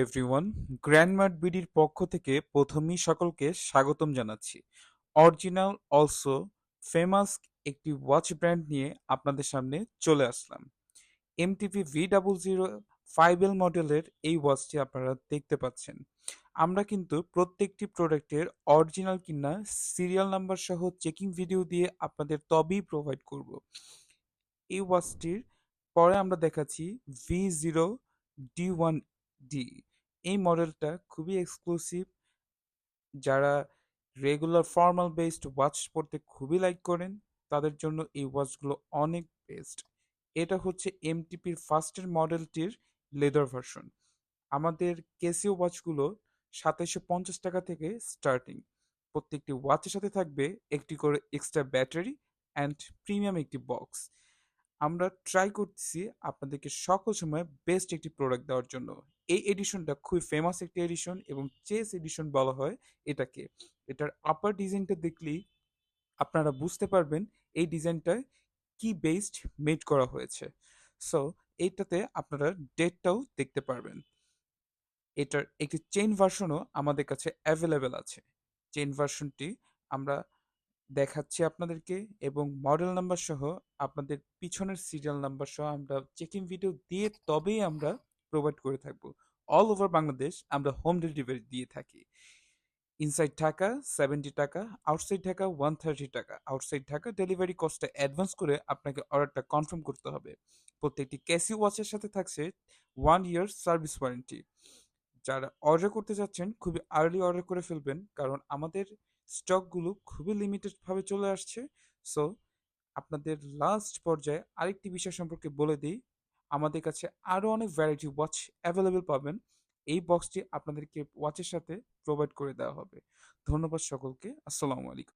Everyone, গ্র্যান্ডমার্ট বিডির পক্ষ থেকে প্রথমেই সকলকে স্বাগতম জানাচ্ছি। অরিজিনাল অলসো ফেমাস একটি ওয়াচ ব্র্যান্ড নিয়ে আপনাদের সামনে চলে আসলাম। এমটিভি V00 5L মডেলের এই ওয়াচটি আপনারা দেখতে পাচ্ছেন। আমরা কিন্তু প্রত্যেকটি প্রোডাক্টের অরিজিনাল কিনা সিরিয়াল নাম্বার সহ চেকিং ভিডিও দিয়ে আপনাদের তবেই প্রোভাইড করব। এই ওয়াচটির পরে আমরা দেখাচ্ছি V0D1D। এই মডেলটা খুবই এক্সক্লুসিভ। যারা রেগুলার ফর্মাল বেসড ওয়াচ পরতে খুবই লাইক করেন তাদের জন্য এই ওয়াচগুলো অনেক বেস্ট। এটা হচ্ছে এমটিপির ফার্স্টের মডেলটির লেদার ভার্সন। আমাদের কেসিও ওয়াচগুলো ২৭৫০ টাকা থেকে স্টার্টিং। প্রত্যেকটি ওয়াচের সাথে থাকবে একটি করে এক্সট্রা ব্যাটারি অ্যান্ড প্রিমিয়াম একটি বক্স। আমরা ট্রাই করতেছি আপনাদেরকে সকল সময় বেস্ট একটি প্রোডাক্ট দেওয়ার জন্য। এই এডিশনটা খুবই ফেমাস একটি এডিশন এবং চেস এডিশন বলা হয় এটাকে। এটার আপার ডিজাইনটা দেখলেই আপনারা বুঝতে পারবেন এই ডিজাইনটায় কি বেসড মেড করা হয়েছে। সো এইটাতে আপনারা ডেটটাও দেখতে পারবেন। এটার একটি চেইন ভার্সনও আমাদের কাছে অ্যাভেলেবেল আছে। চেইন ভার্সনটি আমরা দেখাচ্ছি আপনাদেরকে এবং মডেল নাম্বার সহ আপনাদের পিছনের সিরিয়াল নাম্বার সহ আমরা চেকিং ভিডিও দিয়ে তবেই আমরা প্রোভাইড করে থাকবো। অল ওভার বাংলাদেশ আমরা হোম ডেলিভারি দিয়ে থাকি। ইনসাইড ঢাকা 70 টাকা, আউটসাইড ঢাকা 130 টাকা। আউটসাইড ঢাকা ডেলিভারি কস্টটা অ্যাডভান্স করে আপনাকে অর্ডারটা কনফার্ম করতে হবে। প্রত্যেকটি ক্যাসি ওয়াচের সাথে থাকছে 1 ইয়ার সার্ভিস ওয়ারেন্টি। যারা অর্ডার করতে যাচ্ছেন খুবই আর্লি অর্ডার করে ফেলবেন, কারণ আমাদের স্টকগুলো খুবই লিমিটেড ভাবে চলে আসছে। সো আপনাদের লাস্ট পর্যায়ে আরেকটি বিষয় সম্পর্কে বলে দিই, আমাদের কাছে আরও অনেক ভ্যারাইটি ওয়াচ অ্যাভেলেবেল পাবেন। এই বক্সটি আপনাদেরকে ওয়াচের সাথে প্রোভাইড করে দেওয়া হবে। ধন্যবাদ সকলকে। আসসালামু আলাইকুম।